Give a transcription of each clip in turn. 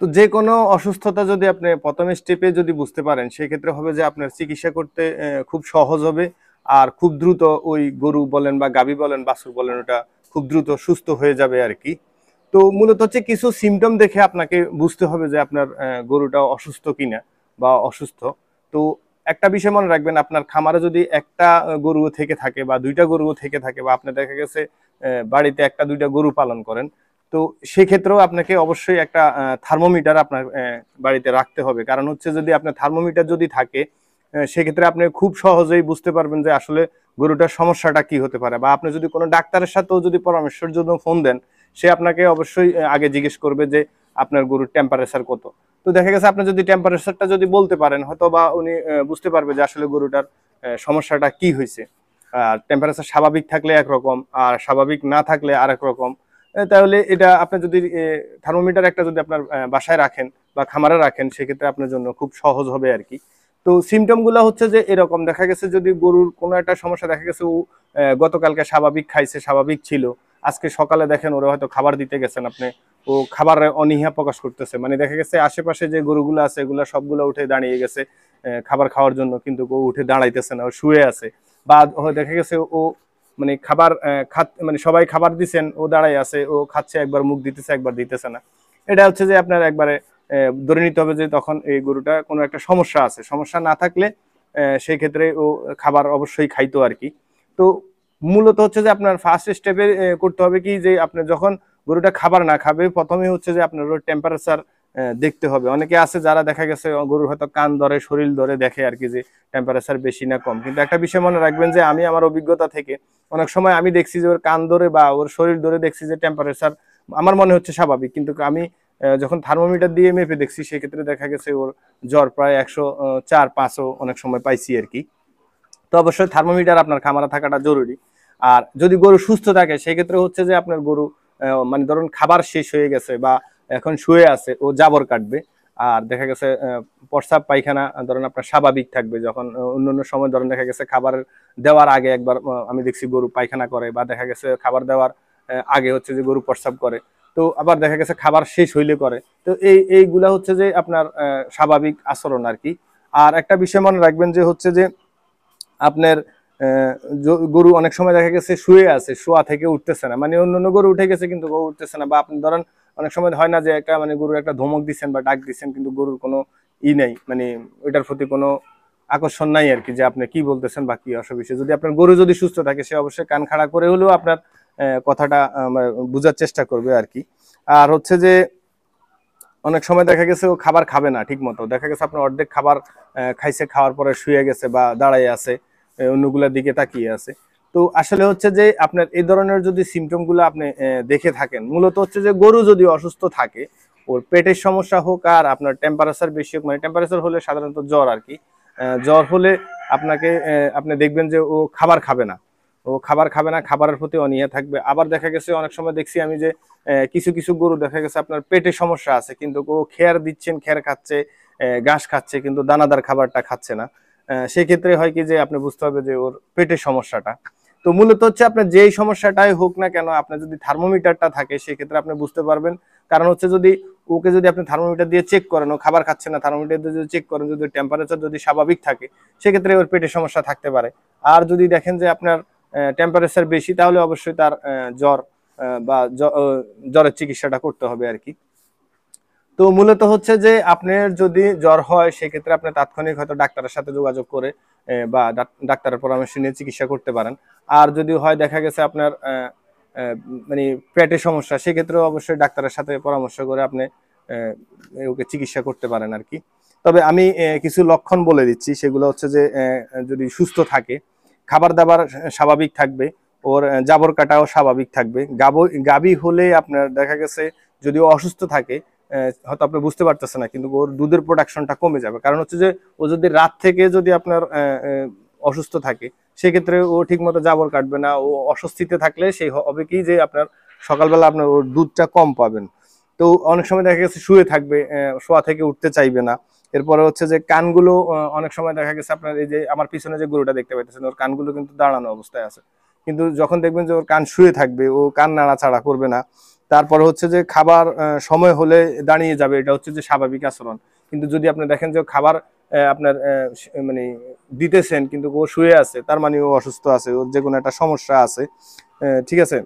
তো যে কোনো অসুস্থতা যদি আপনি প্রথম স্টেপে যদি বুঝতে পারেন সেক্ষেত্রে হবে যে আপনার চিকিৎসা করতে খুব সহজ হবে। আর খুব দ্রুত ওই গরু বলেন বা গাভী বলেন বাছুর বলেন ওটা খুব দ্রুত সুস্থ হয়ে যাবে আর কি। তো মূলত হচ্ছে কিছু সিমটম দেখে আপনাকে বুঝতে হবে যে আপনার গরুটা অসুস্থ কিনা বা অসুস্থ। তো একটা বিষয় মনে রাখবেন, আপনার খামারে যদি একটা গরু থেকে থাকে বা দুইটা গরু থেকে থাকে বা আপনার দেখা গেছে বাড়িতে একটা দুইটা গরু পালন করেন, তো সেক্ষেত্রেও আপনাকে অবশ্যই একটা থার্মোমিটার আপনার বাড়িতে রাখতে হবে। কারণ হচ্ছে যদি আপনার থার্মোমিটার যদি থাকে সেক্ষেত্রে আপনি খুব সহজেই বুঝতে পারবেন যে আসলে গরুটার সমস্যাটা কি হতে পারে। বা আপনি যদি কোনো ডাক্তারের সাথেও যদি পরামর্শের জন্য ফোন দেন, সে আপনাকে অবশ্যই আগে জিজ্ঞেস করবে যে আপনার গরুর টেম্পারেচার কত। তো দেখা গেছে আপনি যদি টেম্পারেচারটা যদি বলতে পারেন, হয়তো বা উনি বুঝতে পারবে যে আসলে গরুটার সমস্যাটা কি হয়েছে। আর টেম্পারেচার স্বাভাবিক থাকলে একরকম, আর স্বাভাবিক না থাকলে আরেক রকম। তাহলে এটা আপনি যদি থার্মোমিটার একটা যদি আপনার বাসায় রাখেন বা খামারে রাখেন, সেক্ষেত্রে আপনার জন্য খুব সহজ হবে আর কি। তো সিমটম গুলো হচ্ছে যে এরকম, দেখা গেছে যদি গরুর কোনো একটা সমস্যা, দেখা গেছে ও গতকালকে স্বাভাবিক খাইছে, স্বাভাবিক ছিল, আজকে সকালে দেখেন ওরা হয়তো খাবার দিতে গেছেন আপনি, ও খাবারে অনীহা প্রকাশ করতেছে, মানে দেখা গেছে আশেপাশে যে গরুগুলো আছে এগুলো সবগুলো উঠে দাঁড়িয়ে গেছে খাবার খাওয়ার জন্য, কিন্তু ও উঠে দাঁড়াইতেছে না, ও শুয়ে আছে। বা দেখা গেছে ও মানে খাবার মানে সবাই খাবার দিচ্ছেন, ও দাঁড়াই আছে, ও খাচ্ছে, একবার মুখ দিতেছে একবার দিতেছে না। এটা হচ্ছে যে আপনার একবারে ধরে নিতে হবে যে তখন এই গরুটা কোনো একটা সমস্যা আছে। সমস্যা না থাকলে সেই ক্ষেত্রে ও খাবার অবশ্যই খাইতো আর কি। তো মূলত হচ্ছে যে আপনার ফার্স্ট স্টেপে করতে হবে কি, যে আপনার যখন গরুটা খাবার না খাবে, প্রথমে হচ্ছে যে আপনার টেম্পারেচার দেখতে হবে। অনেকে আছে যারা দেখা গেছে গরুর হয়তো কান ধরে, শরীর ধরে দেখে আর কি, যে টেম্পারেচার বেশি না কম। কিন্তু একটা বিষয় মনে রাখবেন যে আমি আমার অভিজ্ঞতা থেকে অনেক সময় আমি দেখছি যে ওর কান ধরে বা ওর শরীর ধরে দেখছি যে টেম্পারেচার আমার মনে হচ্ছে স্বাভাবিক, কিন্তু আমি যখন থার্মোমিটার দিয়ে মেপে দেখছি সেক্ষেত্রে দেখা গেছে ওর জ্বর প্রায় 104-105ও অনেক সময় পাইছি আর কি। তো অবশ্যই থার্মোমিটার আপনার খামারে থাকাটা জরুরি। আর যদি গরু সুস্থ থাকে সেক্ষেত্রে হচ্ছে যে আপনার গরু মানে ধরুন খাবার শেষ হয়ে গেছে বা এখন শুয়ে আছে, ও জাবর কাটবে। আর দেখা গেছে প্রস্রাব পায়খানা ধরেন আপনার স্বাভাবিক থাকবে। যখন অন্যান্য সময় ধরেন দেখা গেছে খাবার দেওয়ার আগে একবার আমি দেখছি গরু পায়খানা করে, বা দেখা গেছে খাবার দেওয়ার আগে হচ্ছে যে গরু প্রস্রাব করে। তো আবার দেখা গেছে খাবার শেষ হইলে করে। তো এইগুলা হচ্ছে যে আপনার স্বাভাবিক আচরণ আর কি। আর একটা বিষয় মনে রাখবেন যে হচ্ছে যে আপনার গরু অনেক সময় দেখা গেছে শুয়ে আছে, শোয়া থেকে উঠতেছে না, মানে অন্য গরু উঠে গেছে কিন্তু গরু উঠতেছে না। বা আপনি ধরেন অনেক সময় হয় না যে একটা মানে গরুর একটা ধমক দিচ্ছেন বা ডাক দিচ্ছেন, কিন্তু গরুর কোনো নেই, মানে ওইটার প্রতি কোনো আকর্ষণ নাই আর কি, যে আপনি কি বলতেছেন বা কি অসুবিধা। যদি আপনার গরু যদি সুস্থ থাকে, সে অবশ্যই কান খাড়া করে হলেও আপনার কথাটা বোঝার চেষ্টা করবে আর কি। আর হচ্ছে যে অনেক সময় দেখা গেছে ও খাবার খাবে না ঠিক মতো, দেখা গেছে আপনার অর্ধেক খাবার খাইছে, খাওয়ার পরে শুয়ে গেছে বা দাঁড়াই আছে, অন্যগুলার দিকে তাকিয়ে আছে। তো আসলে হচ্ছে যে আপনার এই ধরনের যদি সিমটম গুলো আপনি দেখে থাকেন, মূলত হচ্ছে যে গরু যদি অসুস্থ থাকে, ওর পেটের সমস্যা হোক আর আপনার টেম্পারেচার বেশি হোক, মানে টেম্পারেচার হলে সাধারণত জ্বর আর কি, জ্বর হলে আপনাকে আপনি দেখবেন যে ও খাবার খাবে না, ও খাবার খাবে না, খাবারের প্রতি অনীহা থাকবে। আবার দেখা গেছে অনেক সময় দেখছি আমি যে কিছু কিছু গরু দেখা গেছে আপনার পেটে সমস্যা আছে, কিন্তু ও খেয়ার দিচ্ছেন, খেয়ার খাচ্ছে, ঘাস খাচ্ছে, কিন্তু দানাদার খাবারটা খাচ্ছে না। সেক্ষেত্রে হয় কি যে আপনি বুঝতে হবে যে ওর পেটের সমস্যাটা। তো মূলত হচ্ছে আপনার যেই সমস্যাটাই হোক না কেন, আপনার যদি থার্মোমিটারটা থাকে সেক্ষেত্রে আপনি বুঝতে পারবেন। কারণ হচ্ছে যদি ওকে যদি আপনি থার্মোমিটার দিয়ে চেক করেন, ও খাবার খাচ্ছে না, থার্মোমিটার দিয়ে যদি চেক করেন, যদি টেম্পারেচার যদি স্বাভাবিক থাকে, সেক্ষেত্রে ওর পেটের সমস্যা থাকতে পারে। আর যদি দেখেন যে আপনার টেম্পারেচার বেশি, তাহলে অবশ্যই তার জ্বর বা জ্বরের চিকিৎসাটা করতে হবে আর কি। তো মূলত হচ্ছে যে আপনার যদি জ্বর হয় সেক্ষেত্রে আপনি তাৎক্ষণিক হয়তো ডাক্তারের সাথে যোগাযোগ করে বা ডাক্তারের পরামর্শ নিয়ে চিকিৎসা করতে পারেন। আর যদি হয় দেখা গেছে আপনার মানে পেটের সমস্যা, সেক্ষেত্রে অবশ্যই ডাক্তারের সাথে পরামর্শ করে আপনি ওকে চিকিৎসা করতে পারেন আর কি। তবে আমি কিছু লক্ষণ বলে দিচ্ছি, সেগুলো হচ্ছে যে যদি সুস্থ থাকে, খাবার দাবার স্বাভাবিক থাকবে, ওর জাবর কাটাও স্বাভাবিক থাকবে। গাবি হলে আপনার দেখা গেছে যদি ও অসুস্থ থাকে, হয়তো আপনি বুঝতে পারতেছেন না, কিন্তু ওর দুধের প্রোডাকশনটা কমে যাবে। কারণ হচ্ছে যে ও যদি রাত থেকে যদি আপনার অসুস্থ থাকে, সেক্ষেত্রে ও ঠিক মতো জাবর কাটবে না। ও অস্বস্তিতে থাকলে সেই হবে কি যে আপনার সকালবেলা আপনার ওর দুধটা কম পাবেন। তো অনেক সময় দেখা গেছে শুয়ে থাকবে, শোয়া থেকে উঠতে চাইবে না। এরপরে হচ্ছে যে কানগুলো অনেক সময় দেখা গেছে আপনার এই যে আমার পিছনে যে গরুটা দেখতে পাইতেছেন, ওর কানগুলো কিন্তু দাঁড়ানো অবস্থায় আছে, কিন্তু যখন দেখবেন যে ওর কান শুয়ে থাকবে, ও কান নাড়াচাড়া করবে না। তারপর হচ্ছে যে খাবার সময় হলে দাঁড়িয়ে যাবে, এটা হচ্ছে যে স্বাভাবিক আচরণ। কিন্তু যদি আপনি দেখেন যে খাবার আপনার মানে দিতেছেন কিন্তু ও শুয়ে আছে, তার মানে ও অসুস্থ আছে, ওর যে কোনো একটা সমস্যা আছে। ঠিক আছে।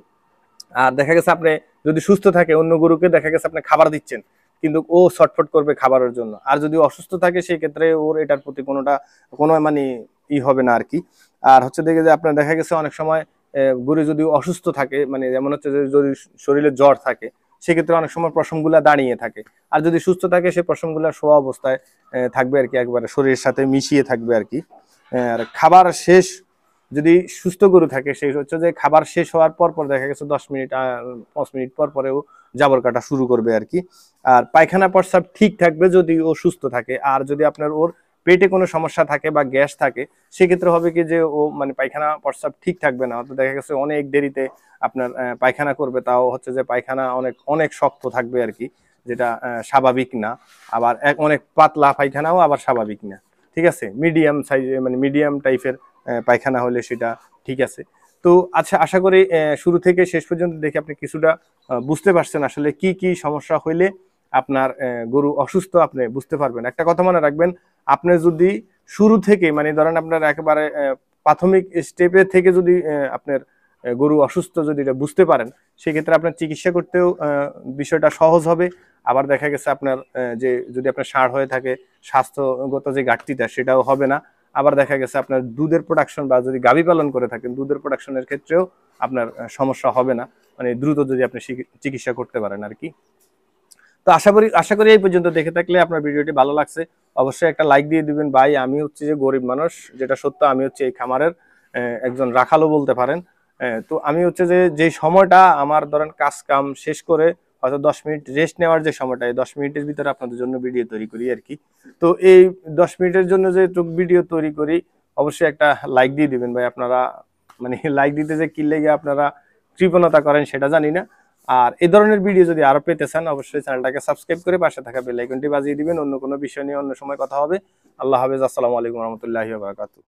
আর দেখা গেছে আপনি যদি সুস্থ থাকে, অন্য গরুকে দেখা গেছে আপনি খাবার দিচ্ছেন কিন্তু ও ছটফট করবে খাবারের জন্য। আর যদি অসুস্থ থাকে সেই ক্ষেত্রে ওর এটার প্রতি কোনো মানে হবে না আর কি। আর হচ্ছে দেখে যে আপনার দেখা গেছে অনেক সময় গরু যদি অসুস্থ থাকে, মানে যেমন হচ্ছে যে যদি শরীরে জ্বর থাকে, সেক্ষেত্রে অনেক সময় পশমগুলা দাঁড়িয়ে থাকে। আর যদি সুস্থ থাকে সেই পশমগুলা শোয়া অবস্থায় থাকবে আর কি, একবারে শরীরের সাথে মিশিয়ে থাকবে আর কি। আর খাবার শেষ যদি সুস্থ গরু থাকে, সেই হচ্ছে যে খাবার শেষ হওয়ার পর পর দেখা গেছে 10 মিনিট 5 মিনিট পর পরেও জাবর কাটা শুরু করবে আর কি। আর পায়খানা প্রস্রাব ঠিক থাকবে যদি ও সুস্থ থাকে। আর যদি আপনার ওর পেটে কোনো সমস্যা থাকে বা গ্যাস থাকে, সেক্ষেত্রে হবে কি যে ও মানে পায়খানা প্রস্রাব ঠিক থাকবে না, তো দেখা গেছে অনেক দেরিতে আপনার পায়খানা করবে, তাও হচ্ছে যে পায়খানা অনেক অনেক শক্ত থাকবে আর কি, যেটা স্বাভাবিক না। আবার অনেক পাতলা পায়খানাও আবার স্বাভাবিক না। ঠিক আছে, মিডিয়াম সাইজে মানে মিডিয়াম টাইপের পায়খানা হলে সেটা ঠিক আছে। তো আচ্ছা, আশা করি শুরু থেকে শেষ পর্যন্ত দেখে আপনি কিছুটা বুঝতে পারছেন আসলে কি কি সমস্যা হইলে আপনার গরু অসুস্থ আপনি বুঝতে পারবেন। একটা কথা মনে রাখবেন, আপনি যদি শুরু থেকে মানে ধরেন আপনার একেবারে প্রাথমিক স্টেপে থেকে যদি আপনার গরু অসুস্থ যদি এটা বুঝতে পারেন, সেক্ষেত্রে আপনার চিকিৎসা করতেও বিষয়টা সহজ হবে। আবার দেখা গেছে আপনার যে যদি আপনার ষাঁড় হয়ে থাকে, স্বাস্থ্যগত যে ঘাটতিটা সেটাও হবে না। আবার দেখা গেছে আপনার দুধের প্রোডাকশন বা যদি গাভী পালন করে থাকেন, দুধের প্রোডাকশনের ক্ষেত্রেও আপনার সমস্যা হবে না, মানে দ্রুত যদি আপনি চিকিৎসা করতে পারেন আর কি। তো আশা করি এই পর্যন্ত দেখে থাকলে আপনার ভিডিওটি ভালো লাগছে, অবশ্যই একটা লাইক দিয়ে দিবেন। ভাই আমি হচ্ছে যে গরিব মানুষ, যেটা সত্য, আমি হচ্ছে এই খামারের একজন রাখালও বলতে পারেন। তো আমি হচ্ছে যে সময়টা আমার ধরেন কাজ কাম শেষ করে হয়তো 10 মিনিট রেস্ট নেওয়ার যে সময়টা, এই 10 মিনিটের ভিতরে আপনাদের জন্য ভিডিও তৈরি করি আর কি। তো এই 10 মিনিটের জন্য যে ভিডিও তৈরি করি, অবশ্যই একটা লাইক দিয়ে দিবেন ভাই আপনারা। মানে লাইক দিতে যে কি লেগে আপনারা কৃপণতা করেন সেটা জানি না। আর এই ধরনের ভিডিও যদি আরো পেতে চান, অবশ্যই চ্যানেলটাকে সাবস্ক্রাইব করে পাশে থাকা বেল আইকনটি বাজিয়ে দিবেন। অন্য কোনো বিষয় নিয়ে অন্য সময় কথা হবে। আল্লাহ হাফেজ, আসসালামু আলাইকুম রহমতুল্লাহি ওয়া বারাকাতুহু।